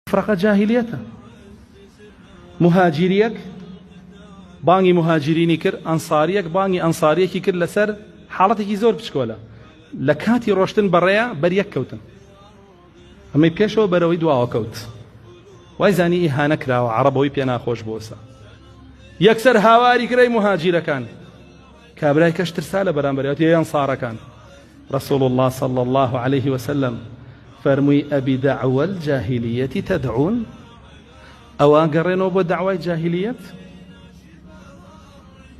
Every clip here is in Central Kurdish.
فرقة جاهليته مهاجريك بانگی مهاجرینی کرد ئەنساریەک بانگی ئەنساریەکی کرد لەسەر حاڵەتێکی زۆر بچکۆلە لە کاتی ڕۆشتن بەڕێیە بەریەک کەوتن ئەمەی پێشەوە بەرەوەی دواوە کەوت وای زانی ئیهانە کراوە عەرەبەوەی پێ ناخۆش بۆسە یەکسەر هاواری کرای مهاجرەکان کابرای کەش ترسا لە بەرامبەریەوەتی ئەنسارەکان رسول الله صلى الله عليه وسلم فرمي أبي دعوى الجاهلية تدعون أو أقرنوا بدعوى الجاهلية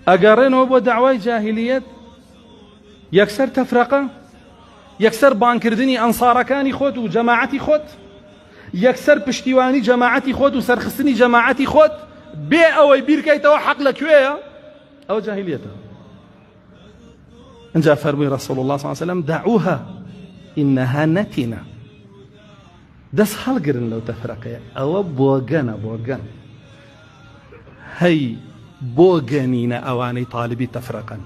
أقرنوا بدعوى الجاهلية يكسر تفرقة يكسر بانكردني أنصار كاني خود وجماعتي خود يكسر بشتيواني جماعتي خود وسرخصني جماعتي خود بي أو يبير كيتوا حق لك أو جاهليته إن جاء فرمي رسول الله صلى الله عليه وسلم دعوها إنها نتنة دس هەڵگرن لەو تەفرەقەیە ئەوە بۆگەن هەی بۆ گەنینە ئەوانەی تاالبی تەفرەقەن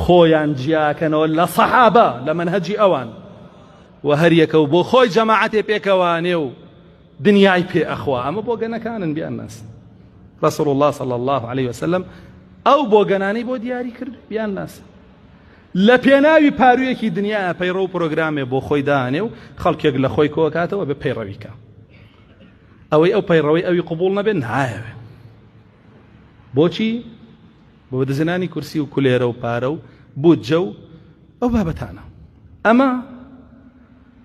خۆیان جیاکەنەوە لە سەحابە لە منهەجی ئەوان و هەریەکە و بۆ خۆی جەماعەتێ پێکەوانێ و دنیای پێ ئەخوا ئەمە بۆگەنەکانن بیان ناس رسول الله صلى الله عليه وسلم ئەو بۆگەنانەی بۆ دیاری کرد بیان ناس لە پێناوی پارویەکی دنیا پەیڕە و پرۆگرامێ بۆ خۆی دانێ و خەڵکێک لە خۆی کۆکاتەوە بە پەیڕەویکە ئەوەی ئەو پەیڕەوەی ئەوی قبوڵ نەبێت نایەوێ بۆچی بۆ دەزنانی کورسی و کولێرە و پارە و بودجە و ئەو بابەتانە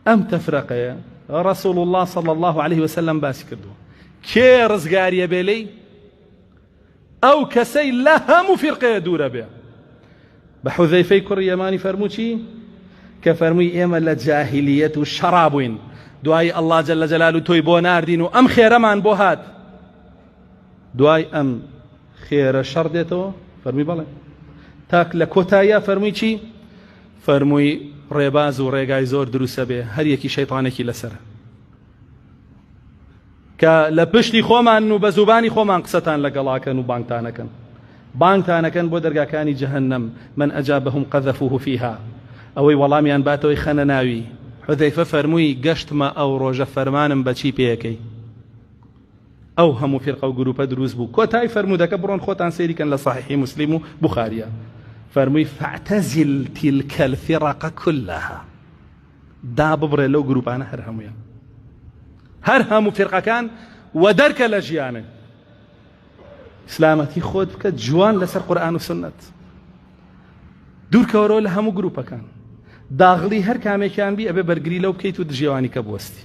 ئەم تەفرەقەیە رسول الله صلى الله عليه وسلم باسی کردووە کێ ڕزگاریە بێلەی ئەو کەسەی لە هەموو فیرقەیە دوورە بێ بحذيفي كر يماني فرموشي كفرمي إيما لجاهلية وشرابوين دعاي الله جل جلاله توي بو ناردين أم خير من بوهات دعاي أم خير شردته فرمي بله تاك لكوتايا فرمي چي فرمي ريباز وريقاي زور دروسة به هر يكي شيطانكي لسر كالبشتي خومان وبزوباني خومان قصتان لقلاكن وبانكتانكن بانكتانكن بۆ دەرگاکانی جەهەنەم من ئەجابەهم قەذەفوه فيها ئەوەی وەڵامیان باتەوەی خەنە ناوی حوذەیفە فەرمووی گەشتمە ئەو ڕۆژە فەرمانم بەچی پێیەکەی ئەو هەموو فیرقە و گروپە دروست بوو کۆتای فەرموودەکە بڕۆن خۆتان سەیریکەن لە صحیحی مسلم و بوخاریە فەرمووی فاعتزل تلك الفرق كلها دا ببڕێ لەو گروپانە هەر هەموو فیرقەکان و دەرکە لە ژیانە سلامەتی خۆت بکە جوان لەسەر قورئان و سنت دوورکەوەرەوە لە هەموو گروپەکان داغڵی هەر کامێکیان بی ئەبێ بەرگری لەو بکەیت و دژێوانی کە بوەستی